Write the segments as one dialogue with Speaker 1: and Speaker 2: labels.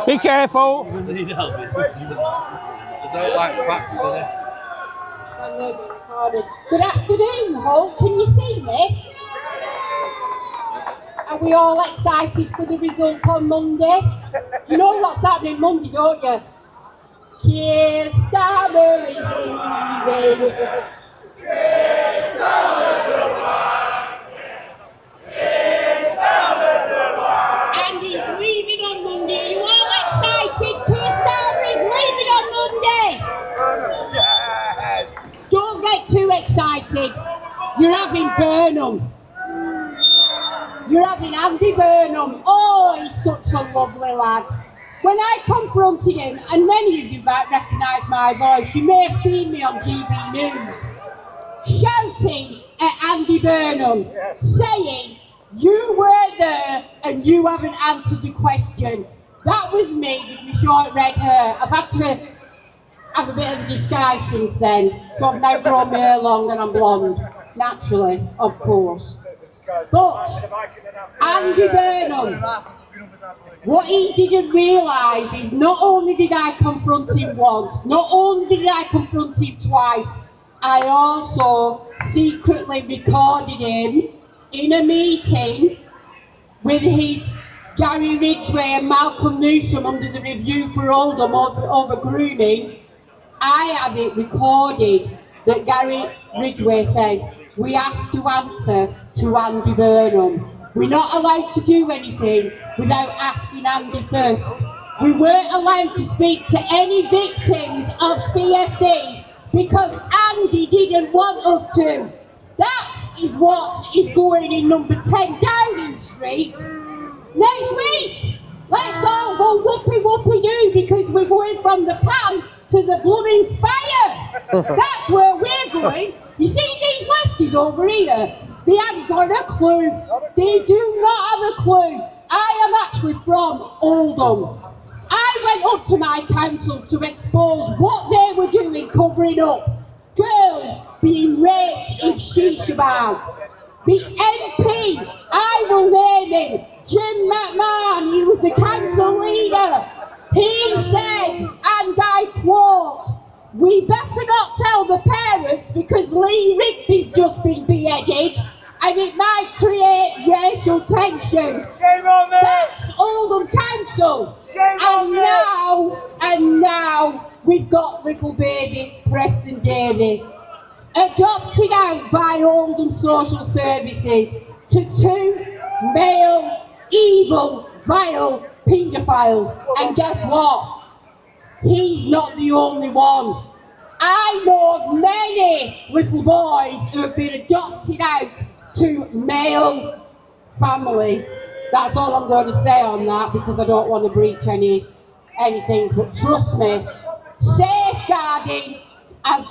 Speaker 1: Be careful.
Speaker 2: They don't like facts, do they?
Speaker 3: Good afternoon, Hull. Can you see me? Are we all excited for the result on Monday? You know what's happening Monday, don't you? Keir Starmer is leaving. And he's leaving on Monday. Are you all excited? Keir Starmer is leaving on Monday. Don't get too excited. You're having Burnham. You're having Andy Burnham. Oh, he's such a lovely lad. When I confronted him, and many of you might recognise my voice, you may have seen me on GB News, shouting at Andy Burnham, saying, you were there and you haven't answered the question. That was me with my short red hair. I've had to have a bit of a disguise since then, so I've now grown my hair long and I'm blonde, naturally, of course. But Andy Burnham, what he didn't realise is not only did I confront him once, not only did I confront him twice, I also secretly recorded him in a meeting with his Gary Ridgway and Malcolm Newsom under the Review for Oldham over grooming. I have it recorded that Gary Ridgway says, we have to answer to Andy Burnham. We're not allowed to do anything without asking Andy first. We weren't allowed to speak to any victims of CSE because Andy didn't want us to. That is what is going in number 10 Downing Street. Next week, let's all go whoopie-whoopie-doo because we're going from the pan to the blooming fire. That's where we're going. You see these lefties over here? They haven't got a clue. They do not have a clue. I am actually from Oldham. I went up to my council to expose what they were doing, covering up girls being raped in shisha bars. The MP, I will name him, Jim McMahon, he was the council leader. He said, and I quote, we better not tell the parents because Lee Rigby's just been beheaded and it might create racial tension.
Speaker 4: Shame on them!
Speaker 3: That's Oldham Council.
Speaker 4: Shame on them!
Speaker 3: And now we've got little baby Preston Davey, adopted out by Oldham Social Services to 2 male, evil, vile paedophiles. And guess what? He's not the only one. I know of many little boys who have been adopted out to male families. That's all I'm going to say on that because I don't want to breach anything. But trust me, safeguarding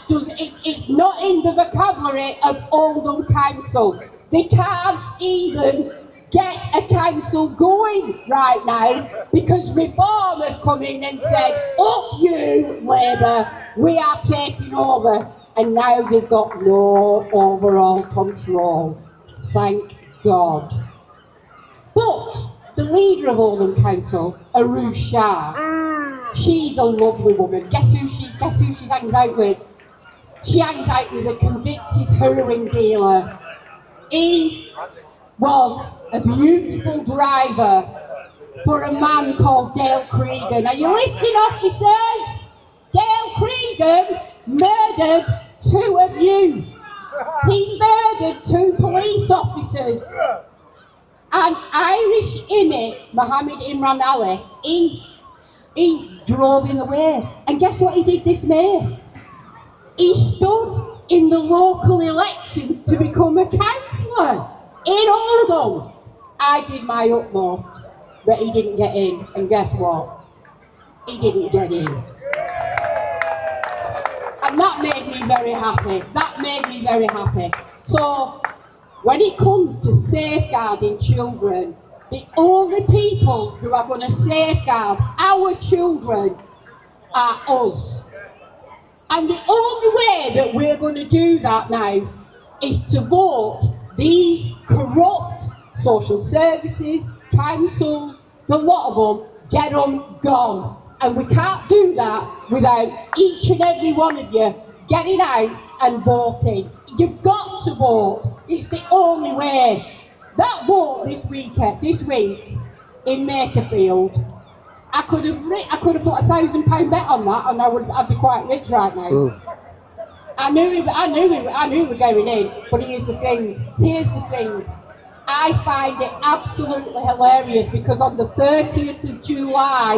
Speaker 3: it's not in the vocabulary of Oldham Council. They can't even get a council going right now because Reform have come in and said, up you Labour, we are taking over, and now they've got no overall control. Thank God. But the leader of Oldham Council, Arush Shah, she's a lovely woman. Guess who she hangs out with? She hangs out with a convicted heroin dealer. He was a beautiful driver for a man called Dale Cregan. Are you listening, officers? Dale Cregan murdered 2 of you. He murdered 2 police officers. And Irish Imit, Mohammed Imran Ali, he drove him away. And guess what he did this May? He stood in the local elections to become a councillor in Oldham. I did my utmost, but he didn't get in. And guess what? He didn't get in. And that made me very happy. So, when it comes to safeguarding children, the only people who are going to safeguard our children are us. And the only way that we're going to do that now is to vote these corrupt social services, councils, the lot of them, get them gone. And we can't do that without each and every one of you getting out and voting. You've got to vote. It's the only way. That vote this week in Makerfield, I could have put £1,000 bet on that, and I'd be quite rich right now.
Speaker 1: Ooh.
Speaker 3: I knew we were going in, but here's the thing. I find it absolutely hilarious because on the 30th of July,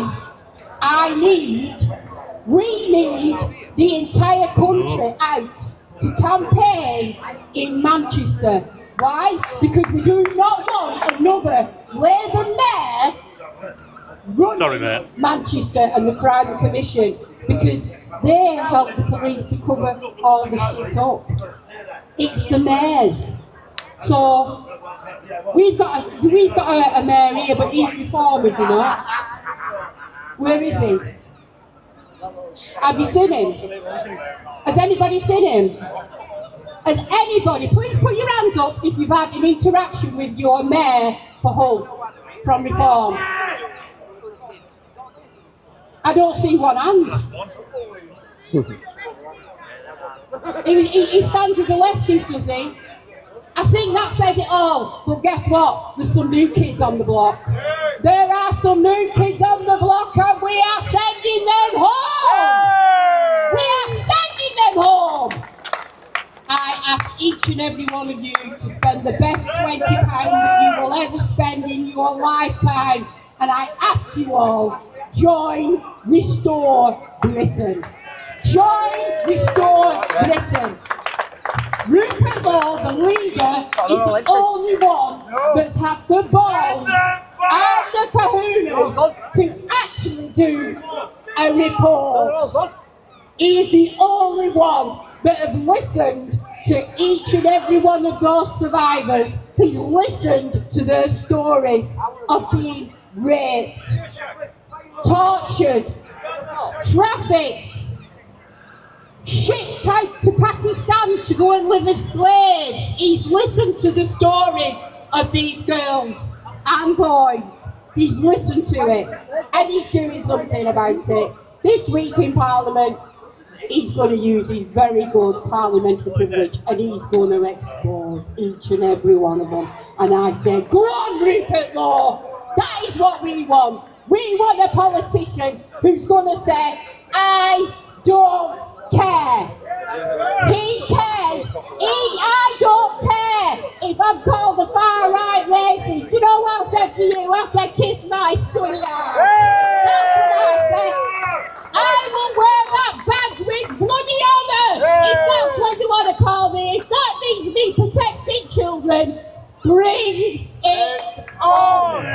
Speaker 3: we need the entire country out to campaign in Manchester. Why? Because we do not want another Labour mayor running Manchester and the Crime Commission, because they help the police to cover all the shit up. It's the mayors. So we've got a mayor here, but he's reformers, you know. Where is he? Have you seen him? Has anybody seen him? Has anybody? Please put your hands up if you've had an interaction with your mayor for Hull from Reform. I don't see one hand. He stands with the lefties, does he? I think that says it all. But guess what? There's some new kids on the block. There are some new kids on the block, and we are sending them home. We are sending them home. I ask each and every one of you to spend the best £20 that you will ever spend in your lifetime. And I ask you all, join Restore Britain. Join Restore Britain. Rupert Law, the leader, is the only one that's had the balls and the kahunas to actually do a report. He is the only one that have listened to each and every one of those survivors. He's listened to their stories of being raped, tortured, trafficked, shipped out to Pakistan to go and live as slaves. He's listened to the stories of these girls and boys. He's listened to it, and he's doing something about it. This week in Parliament, he's going to use his very good parliamentary privilege, and he's going to expose each and every one of them. And I say, go on, Rupert Law. That is what we want. We want a politician who's going to say, I don't care. He cares. I don't care if I'm called a far right racist. You know what I said to you? I said, kiss my sunny eyes. That's what I said. I will wear that badge with bloody honour. If that's what you want to call me. If that means me protecting children, bring it on.